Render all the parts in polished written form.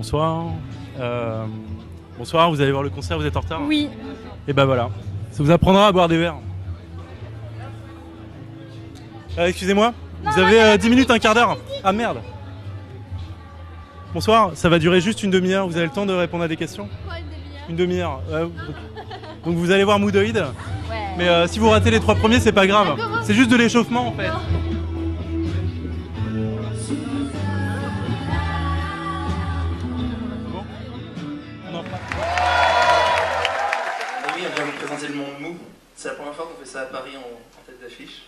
Bonsoir. Bonsoir, vous allez voir le concert, vous êtes en retard? Oui. Et ben voilà, ça vous apprendra à boire des verres. Excusez-moi, vous avez 10 minutes, un quart d'heure. Ah merde. Bonsoir, ça va durer juste une demi-heure, vous avez le temps de répondre à des questions? Quoi, une demi-heure? Une demi-heure. Donc vous allez voir Moodoid. Ouais. Mais si vous ratez les 3 premiers, c'est pas grave. C'est juste de l'échauffement en fait. Bon. On en fera. Et oui, on vient vous présenter le monde mou. C'est la première fois qu'on fait ça à Paris en tête d'affiche.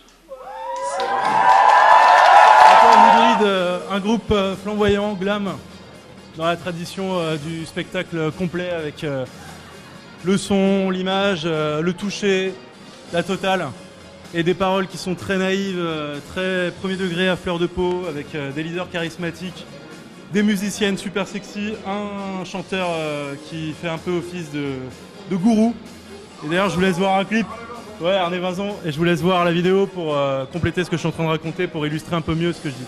Encore Moodoid, un groupe flamboyant, glam, dans la tradition du spectacle complet avec le son, l'image, le toucher, la totale, et des paroles qui sont très naïves, très premier degré à fleur de peau, avec des leaders charismatiques, des musiciennes super sexy, un chanteur qui fait un peu office de gourou. Et d'ailleurs, je vous laisse voir un clip. Ouais, Arné Vincent, et je vous laisse voir la vidéo pour compléter ce que je suis en train de raconter, pour illustrer un peu mieux ce que je dis.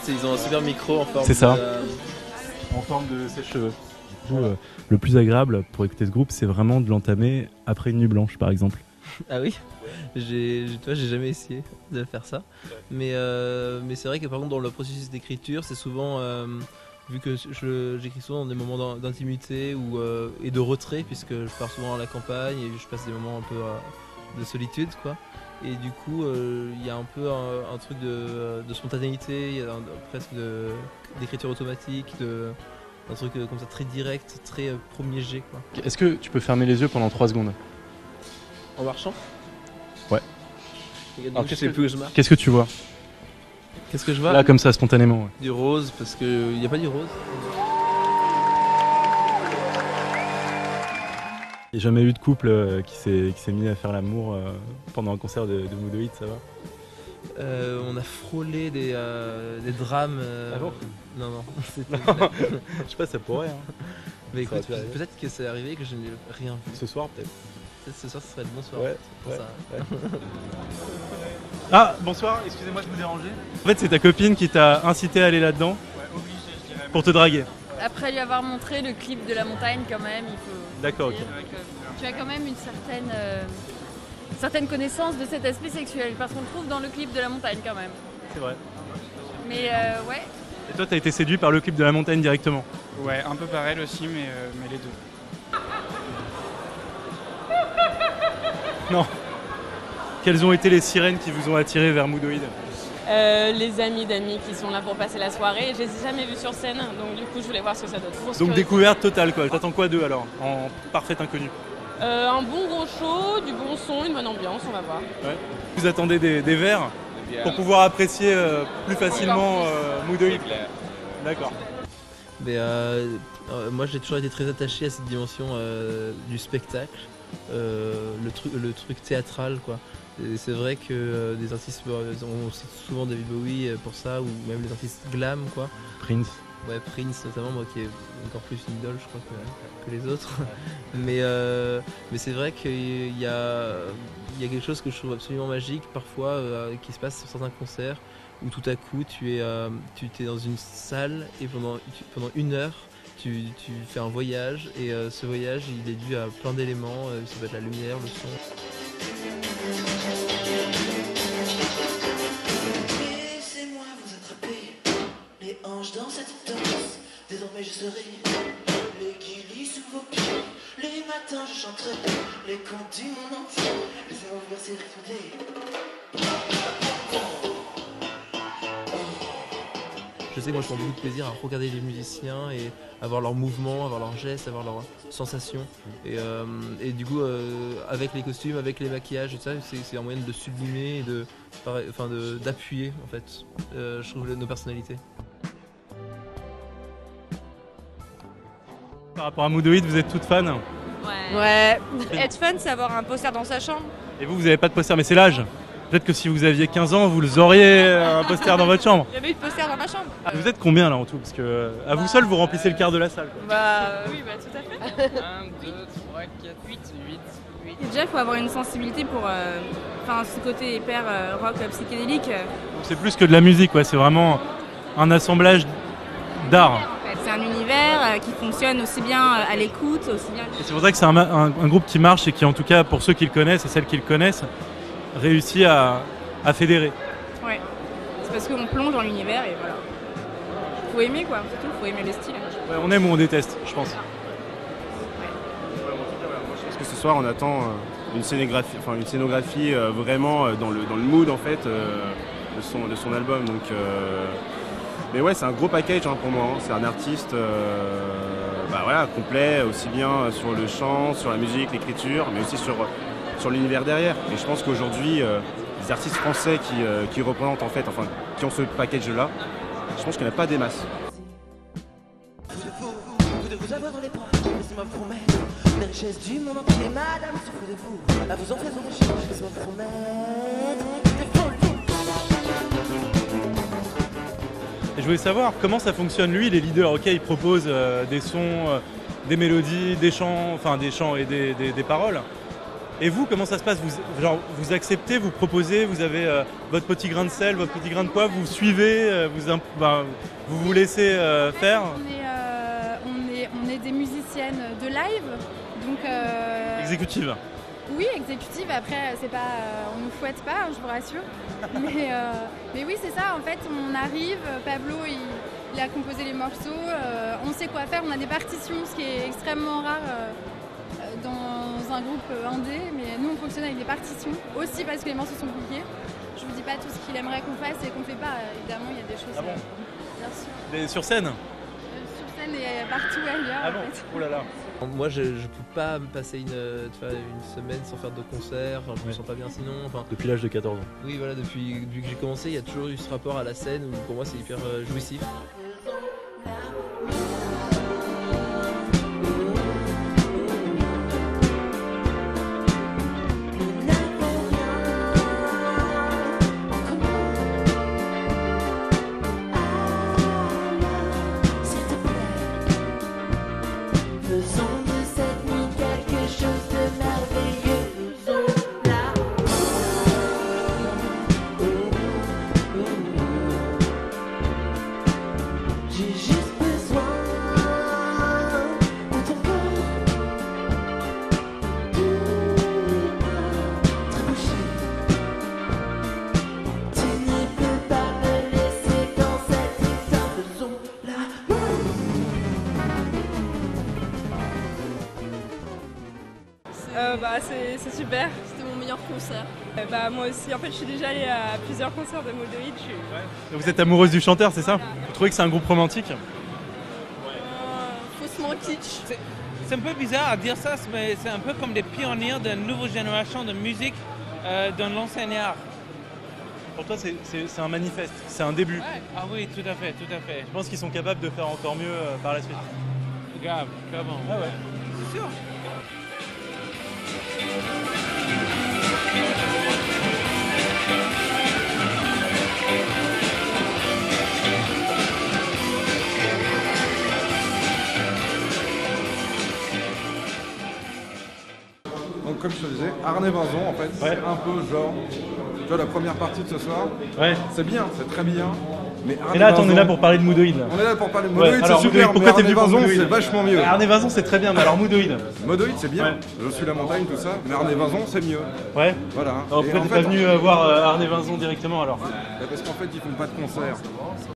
Et ils ont un super micro en forme. C'est ça. En forme de sèche-cheveux. Le plus agréable pour écouter ce groupe, c'est vraiment de l'entamer après une nuit blanche, par exemple. Ah oui, j'ai jamais essayé de faire ça. Mais c'est vrai que par contre dans le processus d'écriture, c'est souvent, vu que j'écris souvent dans des moments d'intimité et de retrait, puisque je pars souvent à la campagne et je passe des moments un peu de solitude, quoi. Et du coup, il y a un peu un truc de spontanéité, il y a presque d'écriture automatique, un truc comme ça très direct, très premier jet, quoi. Est-ce que tu peux fermer les yeux pendant 3 secondes? En marchant? Ouais. Alors, Qu'est-ce que tu vois? Qu'est-ce que je vois? Là, comme ça, spontanément. Ouais. Du rose, parce qu'il n'y a pas du rose. Il n'y a jamais eu de couple qui s'est mis à faire l'amour pendant un concert de Moodoid, ça va? On a frôlé des drames. Ah bon? Non, non. Je sais pas, ça pourrait. Hein. Mais écoute, peut-être que c'est arrivé que je n'ai rien vu. Ce soir, peut-être. Peut-être ce soir, ce serait le bon soir. Ouais. Ça. Ah, bonsoir, excusez-moi de vous déranger. En fait, c'est ta copine qui t'a incité à aller là-dedans? Ouais, obligé, je dirais. Pour te draguer? Après lui avoir montré le clip de la montagne, quand même, il faut. D'accord, ok. Tu as quand même une certaine connaissance de cet aspect sexuel, parce qu'on le trouve dans le clip de la montagne, quand même. C'est vrai. Mais ouais. Et toi, t'as été séduit par le clip de la montagne directement? Ouais, un peu par elle aussi, mais les deux. Non. Quelles ont été les sirènes qui vous ont attiré vers Moodoid? Les amis d'amis qui sont là pour passer la soirée. Je les ai jamais vus sur scène, donc du coup je voulais voir ce que ça donne. Donc découverte totale quoi. T'attends quoi d'eux alors, en parfait inconnu? Un bon gros show, du bon son, une bonne ambiance, on va voir. Ouais. Vous attendez des verres pour pouvoir apprécier plus facilement Moodoid? D'accord. Mais moi j'ai toujours été très attaché à cette dimension du spectacle, le truc théâtral, quoi. Et c'est vrai que des artistes, on cite souvent David Bowie pour ça, ou même les artistes glam, quoi. Prince. Ouais, Prince notamment, moi qui est encore plus une idole, je crois, que les autres. Mais c'est vrai qu'il y a Il y a quelque chose que je trouve absolument magique parfois qui se passe sur certains concerts où tout à coup tu es dans une salle et pendant 1 heure tu fais un voyage et ce voyage il est dû à plein d'éléments, ça peut être la lumière, le son. Laissez-moi vous attraper, les hanches dans cette danse, désormais je serai l'équilibre sous vos pieds. Les matins je chanterai les contes du monde entier. Laissez-moi vous verser refonder. Je sais que moi je prends beaucoup de plaisir à regarder les musiciens et à voir leurs mouvements, à voir leurs gestes, à voir leurs sensations. Et du coup avec les costumes, avec les maquillages et tout ça, c'est un moyen de sublimer et d'appuyer en fait, je trouve nos personnalités. Par rapport à Moodoïd, vous êtes toutes fans? Ouais. Être fan, c'est avoir un poster dans sa chambre. Et vous n'avez pas de poster, mais c'est l'âge. Peut-être que si vous aviez 15 ans, vous auriez un poster dans votre chambre. J'avais eu de poster dans ma chambre. Vous êtes combien là en tout? Parce que à vous seul, vous remplissez le quart de la salle, quoi. Oui, tout à fait. 1, 2, 3, 4, 8. Déjà, il faut avoir une sensibilité pour ce côté hyper rock psychédélique. C'est plus que de la musique, ouais. C'est vraiment un assemblage d'art. C'est un univers qui fonctionne aussi bien à l'écoute, aussi bien... Et c'est pour ça que c'est un groupe qui marche et qui, en tout cas, pour ceux qui le connaissent et celles qui le connaissent, réussit à fédérer. Ouais, c'est parce qu'on plonge dans l'univers et voilà. Faut aimer quoi, c'est tout, faut aimer le style. Ouais, on aime ou on déteste, je pense. Je pense que ce soir on attend une scénographie vraiment dans le mood en fait de son album. Donc, mais ouais, c'est un gros package pour moi. C'est un artiste complet, aussi bien sur le chant, sur la musique, l'écriture, mais aussi sur l'univers derrière. Et je pense qu'aujourd'hui, les artistes français qui représentent qui ont ce package-là, je pense qu'il n'y en a pas des masses. Vous de vous avoir dans les bras, laissez-moi vous promettre les richesses du monde entier. Madame, souffrez de vous, à vous en faisant recherche, laissez-moi vous promettre des folles. Et je voulais savoir comment ça fonctionne lui, les leaders. Ok, il propose des sons, des mélodies, des chants et des paroles. Et vous, comment ça se passe? Vous acceptez, vous proposez, vous avez votre petit grain de sel, votre petit grain de poivre, vous suivez, vous laissez faire. On est des musiciennes de live, donc... Exécutive. Oui, exécutive. Après, c'est pas, on nous fouette pas, je vous rassure. Mais oui, c'est ça. En fait, on arrive. Pablo, il a composé les morceaux. On sait quoi faire. On a des partitions, ce qui est extrêmement rare dans un groupe indé. Mais nous, on fonctionne avec des partitions aussi parce que les morceaux sont compliqués. Je vous dis pas tout ce qu'il aimerait qu'on fasse et qu'on fait pas. Évidemment, il y a des choses. Ah bon Bien sûr. Sur scène? Sur scène et partout ailleurs. Ah bon? En fait. Oh là là. Moi je peux pas me passer une semaine sans faire de concert, je me sens pas bien sinon. Depuis l'âge de 14 ans. Oui voilà, depuis que j'ai commencé, il y a toujours eu ce rapport à la scène où pour moi c'est hyper jouissif. C'est super, c'était mon meilleur concert. Moi aussi, en fait je suis déjà allée à plusieurs concerts de Moodoïd. Vous êtes amoureuse du chanteur, c'est ça? Vous trouvez que c'est un groupe romantique? Faussement kitsch. C'est un peu bizarre à dire ça, mais c'est un peu comme des pionniers d'une nouvelle génération de musique dans l'ancien art. Pour toi c'est un manifeste, c'est un début. Ouais. Ah oui, tout à fait. Je pense qu'ils sont capables de faire encore mieux par la suite. Grave, clairement. Ah ouais. C'est sûr. Donc comme je te disais, disais, Arne Vinzon, en fait, c'est un peu genre, tu vois, la première partie de ce soir, c'est bien, c'est très bien. Mais et là, on est là pour parler de Moodoid. On est là pour parler de Moodoid, c'est alors, super, pourquoi mais t'es venu Arne pour Vinzon, Moodoid? c'est vachement mieux. Arne Vinzon, c'est très bien, mais alors Moodoid Moodoid, c'est bien, Je suis la montagne, tout ça, mais Arne Vinzon, c'est mieux. Ouais. Voilà. Alors, pourquoi t'es pas venu voir Arne Vinzon directement alors? Parce qu'en fait, ils font pas de concert.